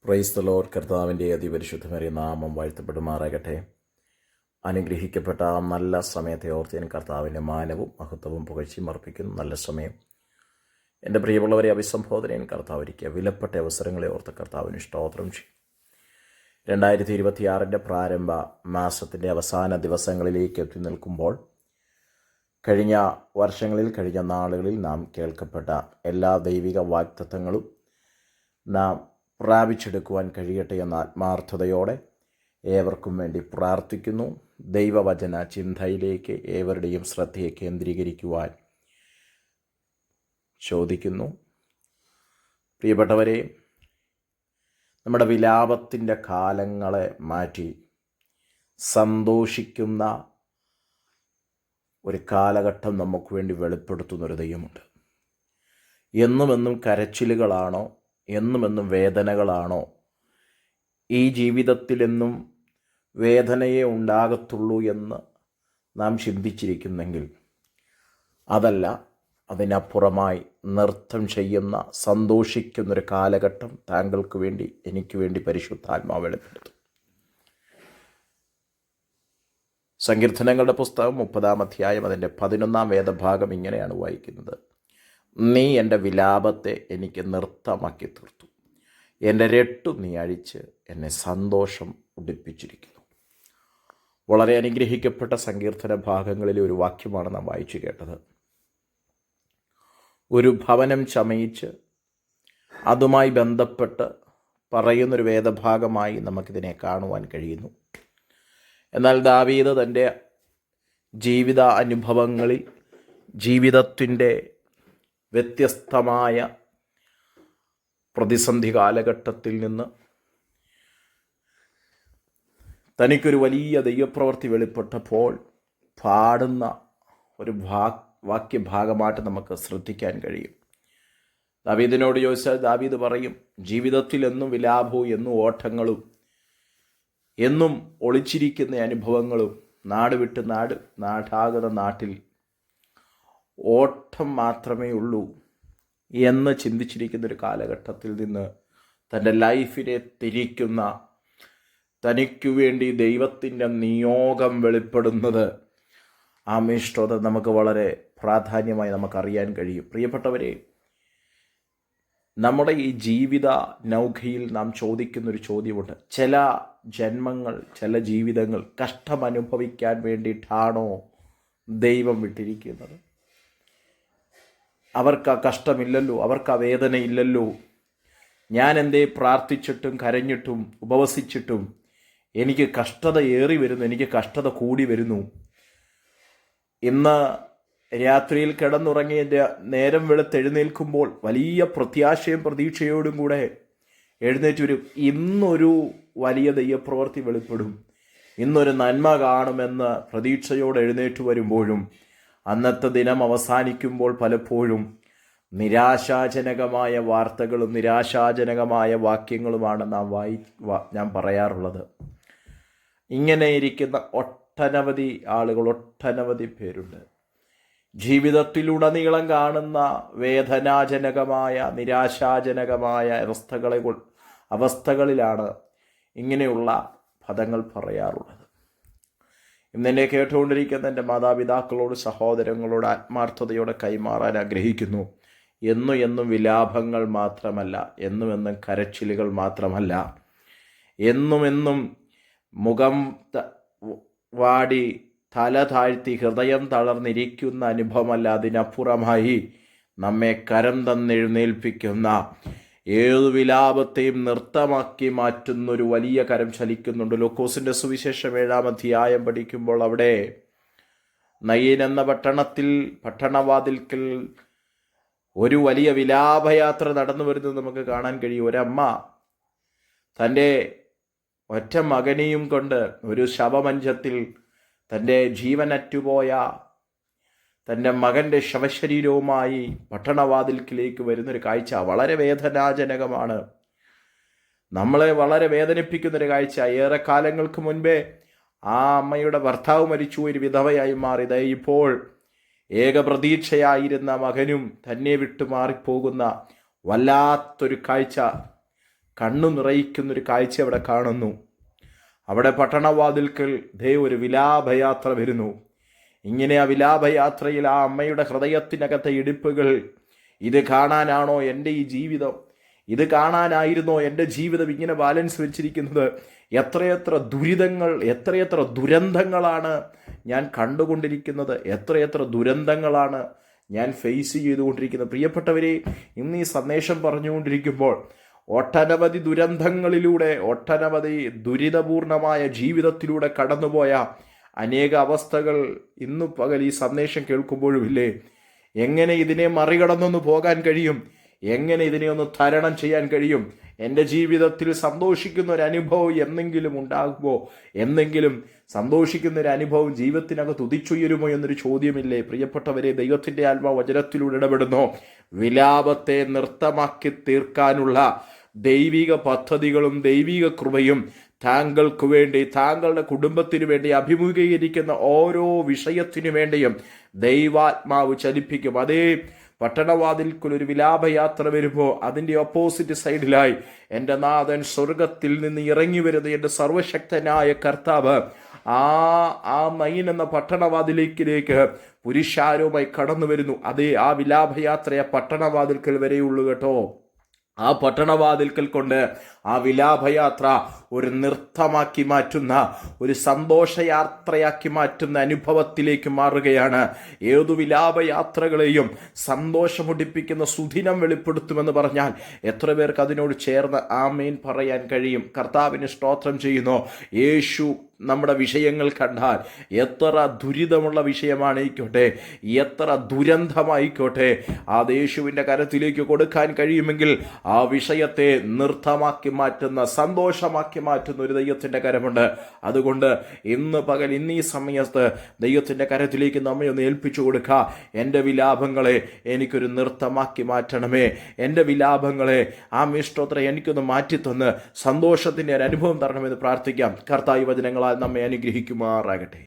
Praise the Lord. കർത്താവിൻ്റെ അതിപരിശുദ്ധമേറിയ നാമം വാഴ്ത്തപ്പെടുമാറാകട്ടെ. അനുഗ്രഹിക്കപ്പെട്ട ആ നല്ല സമയത്തെ ഓർത്ത് ഞാൻ കർത്താവിൻ്റെ മാനവും മഹത്വവും പുകഴ്ചയും അർപ്പിക്കുന്നു. നല്ല സമയം എൻ്റെ പ്രിയമുള്ളവരെ അഭിസംബോധനയും കർത്താവ് ഒരുക്കിയ വിലപ്പെട്ട അവസരങ്ങളെ ഓർത്ത് കർത്താവിന് സ്തോത്രം ചെയ്യും. 2026 പ്രാരംഭ മാസത്തിൻ്റെ അവസാന ദിവസങ്ങളിലേക്ക് എത്തി നിൽക്കുമ്പോൾ കഴിഞ്ഞ വർഷങ്ങളിൽ കഴിഞ്ഞ നാളുകളിൽ നാം കേൾക്കപ്പെട്ട എല്ലാ ദൈവിക വാഗ്ദത്തങ്ങളും നാം പ്രാപിച്ചെടുക്കുവാൻ കഴിയട്ടെ എന്ന ആത്മാർത്ഥതയോടെ ഏവർക്കും വേണ്ടി പ്രാർത്ഥിക്കുന്നു. ദൈവവചന ചിന്തയിലേക്ക് ഏവരുടെയും ശ്രദ്ധയെ കേന്ദ്രീകരിക്കുവാൻ ചോദിക്കുന്നു. പ്രിയപ്പെട്ടവരെ, നമ്മുടെ വിലാപത്തിൻ്റെ കാലങ്ങളെ മാറ്റി സന്തോഷിക്കുന്ന ഒരു കാലഘട്ടം നമുക്ക് വേണ്ടി വെളിപ്പെടുത്തുന്നൊരു ദൈവമുണ്ട്. എന്നുമെന്നും കരച്ചിലുകളാണോ, എന്നുമെന്നും വേദനകളാണോ, ഈ ജീവിതത്തിലെന്നും വേദനയെ ഉണ്ടാകത്തുള്ളൂ എന്ന് നാം ചിന്തിച്ചിരിക്കുന്നെങ്കിൽ അതല്ല, അതിനപ്പുറമായി നൃത്തം ചെയ്യുന്ന സന്തോഷിക്കുന്നൊരു കാലഘട്ടം താങ്കൾക്ക് വേണ്ടി എനിക്ക് വേണ്ടി പരിശുദ്ധാത്മാവ് വെളിപ്പെടുത്തും. സങ്കീർത്തനങ്ങളുടെ പുസ്തകം 30-ാം അധ്യായം അതിൻ്റെ 11-ാം വേദഭാഗം ഇങ്ങനെയാണ് വായിക്കുന്നത്: നീ എൻ്റെ വിലാപത്തെ എനിക്ക് നൃത്തമാക്കി തീർത്തു, എൻ്റെ രട്ടു നീ അഴിച്ച് എന്നെ സന്തോഷം ഉടിപ്പിച്ചിരിക്കുന്നു. വളരെ അനുഗ്രഹിക്കപ്പെട്ട സങ്കീർത്തന ഭാഗങ്ങളിലെ ഒരു വാക്യമാണ് നാം വായിച്ചു കേട്ടത്. ഒരു ഭവനം ചമയിച്ച് അതുമായി ബന്ധപ്പെട്ട് പറയുന്നൊരു വേദഭാഗമായി നമുക്കിതിനെ കാണുവാൻ കഴിയുന്നു. എന്നാൽ ദാവീദ് തൻ്റെ ജീവിത അനുഭവങ്ങളിൽ ജീവിതത്തിൻ്റെ വ്യത്യസ്തമായ പ്രതിസന്ധി കാലഘട്ടത്തിൽ നിന്ന് തനിക്കൊരു വലിയ ദൈവപ്രവൃത്തി വെളിപ്പെട്ടപ്പോൾ പാടുന്ന ഒരു വാക്യഭാഗമായിട്ട് നമുക്ക് ശ്രദ്ധിക്കാൻ കഴിയും. ദാവീദിനോട് ചോദിച്ചാൽ ദാവീദ് പറയും, ജീവിതത്തിൽ എന്നും വിലാപവും എന്നും ഓട്ടങ്ങളും എന്നും ഒളിച്ചിരിക്കുന്ന അനുഭവങ്ങളും നാട് വിട്ട് നാടാകുന്ന നാട്ടിൽ ഓട്ടം മാത്രമേ ഉള്ളൂ എന്ന് ചിന്തിച്ചിരിക്കുന്നൊരു കാലഘട്ടത്തിൽ നിന്ന് തൻ്റെ ലൈഫിനെ തിരിക്കുന്ന, തനിക്കു വേണ്ടി ദൈവത്തിൻ്റെ നിയോഗം വെളിപ്പെടുന്നത് ആമേഷ്ടത നമുക്ക് വളരെ പ്രാധാന്യമായി നമുക്കറിയാൻ കഴിയും. പ്രിയപ്പെട്ടവരെ, നമ്മുടെ ഈ ജീവിത നൗകയിൽ നാം ചോദിക്കുന്നൊരു ചോദ്യമുണ്ട്. ചില ജന്മങ്ങൾ, ചില ജീവിതങ്ങൾ കഷ്ടമനുഭവിക്കാൻ വേണ്ടിയിട്ടാണോ ദൈവം വിട്ടിരിക്കുന്നത്? അവർക്ക് ആ കഷ്ടമില്ലല്ലോ, അവർക്ക് ആ വേദനയില്ലല്ലോ. ഞാൻ എന്തേ പ്രാർത്ഥിച്ചിട്ടും കരഞ്ഞിട്ടും ഉപവസിച്ചിട്ടും എനിക്ക് കഷ്ടത ഏറി വരുന്നു, എനിക്ക് കഷ്ടത കൂടി വരുന്നു. ഇന്ന് രാത്രിയിൽ കിടന്നുറങ്ങി നേരം വെളുത്തെഴുന്നേൽക്കുമ്പോൾ വലിയ പ്രത്യാശയും പ്രതീക്ഷയോടും കൂടെ എഴുന്നേറ്റ് വരും. ഇന്നൊരു വലിയ ദൈവപ്രവൃത്തി വെളിപ്പെടും, ഇന്നൊരു നന്മ കാണുമെന്ന് പ്രതീക്ഷയോടെ എഴുന്നേറ്റ് വരുമ്പോഴും അന്നത്തെ ദിനം അവസാനിക്കുമ്പോൾ പലപ്പോഴും നിരാശാജനകമായ വാർത്തകളും നിരാശാജനകമായ വാക്യങ്ങളുമാണ് ഞാൻ പറയാറുള്ളത്. ഇങ്ങനെ ഇരിക്കുന്ന ഒട്ടനവധി ആളുകൾ, ഒട്ടനവധി പേരുണ്ട്. ജീവിതത്തിലുടനീളം കാണുന്ന വേദനാജനകമായ നിരാശാജനകമായ അവസ്ഥകളിലാണ് ഇങ്ങനെയുള്ള പദങ്ങൾ പറയാറുള്ളത്. ഇന്നെന്നെ കേട്ടുകൊണ്ടിരിക്കുന്ന എൻ്റെ മാതാപിതാക്കളോട്, സഹോദരങ്ങളോട് ആത്മാർത്ഥതയോടെ കൈമാറാൻ ആഗ്രഹിക്കുന്നു. എന്നും വിലാപങ്ങൾ മാത്രമല്ല, എന്നും കരച്ചിലുകൾ മാത്രമല്ല, എന്നും മുഖം വാടി തല താഴ്ത്തി ഹൃദയം തളർന്നിരിക്കുന്ന അനുഭവമല്ല, അതിനപ്പുറമായി നമ്മെ കരം തന്നെഴുന്നേൽപ്പിക്കുന്ന, ഏതു വിലാപത്തെയും നൃത്തമാക്കി മാറ്റുന്നൊരു വലിയ കരം ചലിക്കുന്നുണ്ട്. ലൂക്കോസിൻ്റെ സുവിശേഷം 7-ാം അധ്യായം പഠിക്കുമ്പോൾ അവിടെ നയീൻ എന്ന പട്ടണവാതിൽക്കൽ ഒരു വലിയ വിലാപയാത്ര നടന്നു വരുന്നത് നമുക്ക് കാണാൻ കഴിയും. ഒരമ്മ തൻ്റെ ഒറ്റ മകനെയും കൊണ്ട് ഒരു ശവമഞ്ചത്തിൽ തൻ്റെ ജീവനറ്റുപോയ തൻ്റെ മകൻ്റെ ശവശരീരവുമായി പട്ടണവാതിൽക്കിലേക്ക് വരുന്നൊരു കാഴ്ച വളരെ വേദനാജനകമാണ്. നമ്മളെ വളരെ വേദനിപ്പിക്കുന്നൊരു കാഴ്ച. ഏറെ കാലങ്ങൾക്ക് മുൻപേ ആ അമ്മയുടെ ഭർത്താവ് മരിച്ചു, ഒരു വിധവയായി മാറിയത് ഇപ്പോൾ ഏകപ്രതീക്ഷയായിരുന്ന മകനും തന്നെ വിട്ടു മാറിപ്പോകുന്ന വല്ലാത്തൊരു കാഴ്ച കണ്ണു നിറയിക്കുന്നൊരു കാഴ്ച അവിടെ കാണുന്നു. അവിടെ പട്ടണവാതിൽക്കൽ ഒരു വിലാപയാത്ര വരുന്നു. ഇങ്ങനെ ആ വിലാപയാത്രയിൽ ആ അമ്മയുടെ ഹൃദയത്തിനകത്തെ ഇടിപ്പുകൾ, ഇത് കാണാനാണോ എൻ്റെ ഈ ജീവിതം? ഇത് കാണാനായിരുന്നോ എൻ്റെ ജീവിതം ഇങ്ങനെ ബാലൻസ് വെച്ചിരിക്കുന്നത്? എത്രയെത്ര ദുരിതങ്ങൾ, എത്രയെത്ര ദുരന്തങ്ങളാണ് ഞാൻ കണ്ടുകൊണ്ടിരിക്കുന്നത്, എത്രയെത്ര ദുരന്തങ്ങളാണ് ഞാൻ ഫേസ് ചെയ്തുകൊണ്ടിരിക്കുന്നത്. പ്രിയപ്പെട്ടവരെ, ഇന്ന് ഈ സന്ദേശം പറഞ്ഞുകൊണ്ടിരിക്കുമ്പോൾ ഒട്ടനവധി ദുരന്തങ്ങളിലൂടെ, ഒട്ടനവധി ദുരിതപൂർണമായ ജീവിതത്തിലൂടെ കടന്നുപോയ അനേക അവസ്ഥകൾ ഇന്നു പകൽ ഈ സന്ദേശം കേൾക്കുമ്പോഴുമില്ലേ? എങ്ങനെ ഇതിനെ മറികടന്നൊന്ന് പോകാൻ കഴിയും? എങ്ങനെ ഇതിനെ ഒന്ന് തരണം ചെയ്യാൻ കഴിയും? എൻ്റെ ജീവിതത്തിൽ സന്തോഷിക്കുന്ന ഒരു അനുഭവം എന്നെങ്കിലും ഉണ്ടാകുമോ? എന്തെങ്കിലും സന്തോഷിക്കുന്ന ഒരു അനുഭവം ജീവിതത്തിനകത്ത് ഉദിച്ചുയരുമോ എന്നൊരു ചോദ്യമില്ലേ? പ്രിയപ്പെട്ടവരെ, ദൈവത്തിൻ്റെ ആത്മാവ് വചനത്തിലൂടെ ഇടപെടുന്നു. വിലാപത്തെ നൃത്തമാക്കി തീർക്കാനുള്ള ദൈവിക പദ്ധതികളും ദൈവിക കൃപയും താങ്കൾക്ക് വേണ്ടി, താങ്കളുടെ കുടുംബത്തിന് വേണ്ടി അഭിമുഖീകരിക്കുന്ന ഓരോ വിഷയത്തിനു വേണ്ടിയും ദൈവാത്മാവ് ചലിപ്പിക്കും. അതേ പട്ടണവാതിൽക്കൊരു വിലാപയാത്ര വരുമ്പോൾ അതിൻ്റെ ഓപ്പോസിറ്റ് സൈഡിലായി എൻ്റെ നാഥൻ സ്വർഗത്തിൽ നിന്ന് ഇറങ്ങി വരുന്ന എൻ്റെ സർവശക്തനായ കർത്താവ് ആ നയിൻ എന്ന പട്ടണവാതിലേക്ക് പുരുഷാരവുമായി കടന്നു വരുന്നു. അതേ ആ വിലാപയാത്രയെ പട്ടണവാതിൽക്കൽ വരെയുള്ളൂ കേട്ടോ. ആ പട്ടണവാതിൽക്കൽ കൊണ്ട് ആ വിലാപയാത്ര ഒരു നൃത്തമാക്കി മാറ്റുന്ന, ഒരു സന്തോഷയാത്രയാക്കി മാറ്റുന്ന അനുഭവത്തിലേക്ക് മാറുകയാണ്. ഏതു വിലാപയാത്രകളെയും സന്തോഷമുടിപ്പിക്കുന്ന സുദിനം വെളിപ്പെടുത്തുമെന്ന് പറഞ്ഞാൽ എത്ര പേർക്ക് അതിനോട് ചേർന്ന് ആമേൻ പറയാൻ കഴിയും? കർത്താവിന് സ്തോത്രം ചെയ്യുന്നു. യേശു നമ്മുടെ വിഷയങ്ങൾ കണ്ടാൽ എത്ര ദുരിതമുള്ള വിഷയമായിക്കോട്ടെ, എത്ര ദുരന്തമായിക്കോട്ടെ, ആ യേശുവിൻ്റെ കരത്തിലേക്ക് കൊടുക്കാൻ കഴിയുമെങ്കിൽ ആ വിഷയത്തെ നൃത്തമാക്കി മാറ്റുന്ന, സന്തോഷമാക്കി മാറ്റുന്ന ഒരു ദൈവത്തിൻ്റെ കരമുണ്ട്. അതുകൊണ്ട് ഇന്ന് പകൽ, ഇന്ന് ഈ സമയത്ത് ദൈവത്തിൻ്റെ കരത്തിലേക്ക് നമ്മെ ഒന്ന് ഏൽപ്പിച്ചു കൊടുക്കുക. എൻ്റെ വിലാപങ്ങളെ എനിക്കൊരു നൃത്തമാക്കി മാറ്റണമേ. എൻ്റെ വിലാപങ്ങളെ സ്തോത്രം എനിക്കൊന്ന് മാറ്റിത്തന്ന് സന്തോഷത്തിൻ്റെ ഒരു അനുഭവം തരണമെന്ന് പ്രാർത്ഥിക്കാം. കർത്താവ് വചനങ്ങളാൽ നമ്മെ അനുഗ്രഹിക്കുമാറാകട്ടെ.